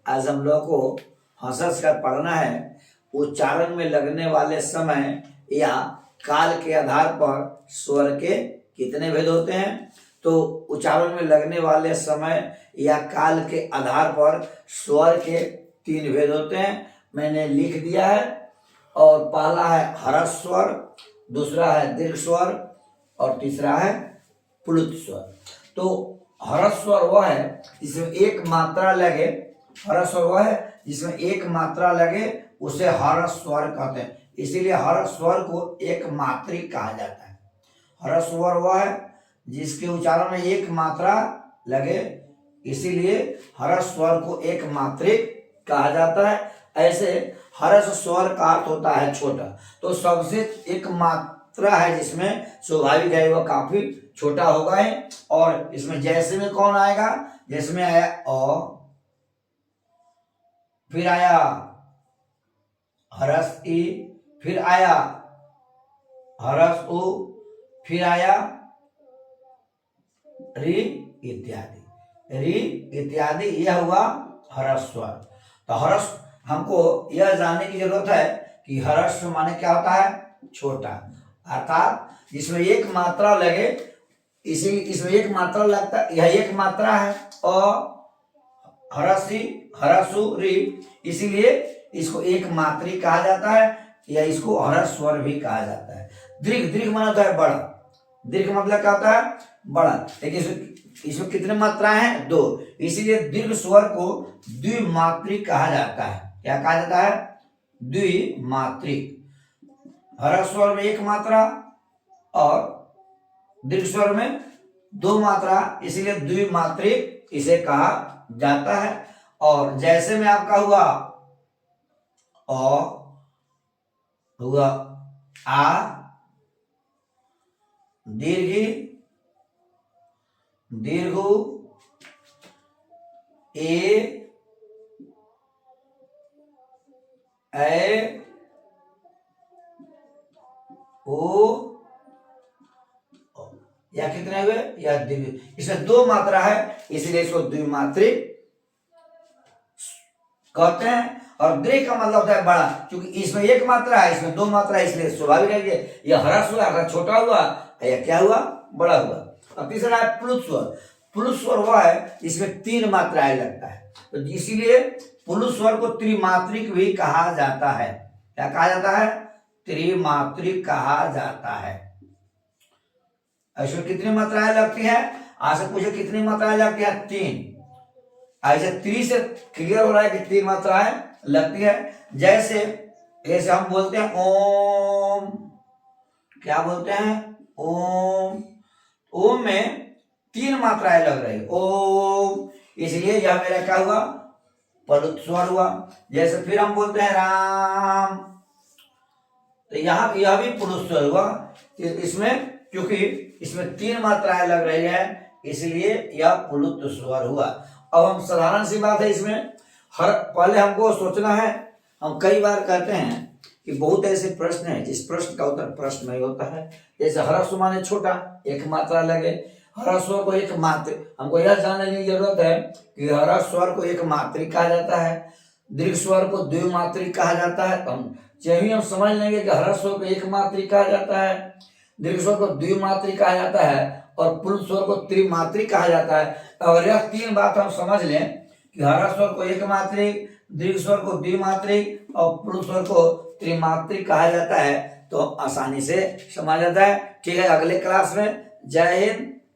आज हम लोग को हंस कर पढ़ना है उच्चारण में लगने वाले समय या काल के आधार पर स्वर के कितने भेद होते हैं। तो उच्चारण में लगने वाले समय या काल के आधार पर स्वर के 3 भेद होते हैं, मैंने लिख दिया है। और पहला है ह्रस्व स्वर, दूसरा है दीर्घ स्वर और तीसरा है प्लुत स्वर। तो ह्रस्व स्वर वह है जिसमें एक मात्रा लगे, ह्रस्व स्वर वह है जिसमें एक मात्रा लगे, उसे ह्रस्व स्वर कहते हैं। इसीलिए ह्रस्व स्वर को एक मात्रिक कहा जाता है। ह्रस्व स्वर वह है जिसके उच्चारण में एक मात्रा लगे, इसीलिए ह्रस्व स्वर को एक मात्रिक कहा जाता है। ऐसे ह्रस्व स्वर का अर्थ होता है छोटा। तो सबसे एक मात्रा है जिसमें स्वाभाविक है वह काफी छोटा होगा है। और इसमें जैसे में कौन आएगा, जैसे में आया अ, फिर आया ह्रस्व ई, फिर आया ह्रस्व उ, फिर आया री इत्यादि। री इत्यादि यह हुआ ह्रस्व स्वर। तो ह्रस्व हमको यह जानने की जरूरत है कि ह्रस्व माने क्या होता है, छोटा, अर्थात जिसमें एक मात्रा लगे, इसी इसमें एक मात्रा लगता, यह एक मात्रा है अ, ह्रस्व ह्रस्व री, इसीलिए इसको एक मात्रिक कहा जाता है या इसको ह्रस्व स्वर भी कहा जाता है। दीर्घ, दीर्घ माना होता है बड़ा, दीर्घ मतलब क्या होता है, बड़ा। लेकिन इसमें कितने मात्रा हैं, 2, इसीलिए दीर्घ स्वर को द्विमात्रिक कहा जाता है। क्या कहा जाता है, द्विमात्रिक। ह्रस्व स्वर में एक मात्रा और दीर्घ स्वर में 2 मात्रा, इसीलिए द्विमात्रिक इसे कहा जाता है। और जैसे में आपका हुआ अ, हुआ आ, दीर्घी, दीर्घु, ए ओ, या कितने हुए, या दीर्घ। इसमें 2 मात्रा है, इसलिए इसको द्विमात्रिक कहते हैं। और दीर्घ का मतलब होता है बड़ा, क्योंकि इसमें एक मात्रा है, इसमें 2 मात्रा है, इसलिए स्वाभाविक है कि यह ह्रस्व हुआ अर्थात छोटा हुआ, या क्या हुआ, बड़ा हुआ। और तीसरा है प्लुत स्वर। प्लुत स्वर वह है इसमें 3 मात्राएं लगता है, तो इसीलिए प्लुत स्वर को त्रिमात्रिक भी कहा जाता है। क्या कहा जाता है, त्रिमात्रिक कहा जाता है। इसमें कितनी मात्राएं लगती है, आपसे पूछे कितनी मात्राएं लगती है, 3। ऐसे 3 से क्लियर हो रहा है कि 3 मात्राएं लगती है। जैसे हम बोलते हैं ओम, क्या बोलते हैं, ओम। ओम में 3 मात्राएं लग रही है, ओम, इसलिए यह मेरा क्या हुआ, प्लुत स्वर हुआ। जैसे फिर हम बोलते हैं राम, तो यहाँ यह भी प्लुत स्वर हुआ। इसमें क्योंकि इसमें 3 मात्राएं लग रही है, इसलिए यह प्लुत स्वर हुआ। अब हम साधारण सी बात है, इसमें पहले हमको सोचना है। हम कई बार कहते हैं कि बहुत ऐसे प्रश्न हैं जिस प्रश्न का उत्तर प्रश्न नहीं होता है। जैसे ह्रस्व माने छोटा, एक मात्रा लगे, ह्रस्व स्वर को एक मात्र, हमको यह जानने की जरूरत है कि ह्रस्व स्वर को एक मात्रिक कहा जाता है, दीर्घ स्वर को द्विमात्रिक कहा जाता है। हम समझ लेंगे कि ह्रस्व स्वर को एक मात्रिक कहा जाता है, दीर्घ स्वर को द्विमात्रिक कहा जाता है और प्लुत स्वर को त्रिमात्रिक कहा जाता है। अगर यह 3 बात हम समझ लें कि ह्रस्व स्वर को एक मात्रिक, दीर्घ स्वर को द्विमात्रिक और प्लुत स्वर को त्रिमात्रिक कहा जाता है, तो आसानी से समझ जाता है। ठीक है, अगले क्लास में जय हिंद,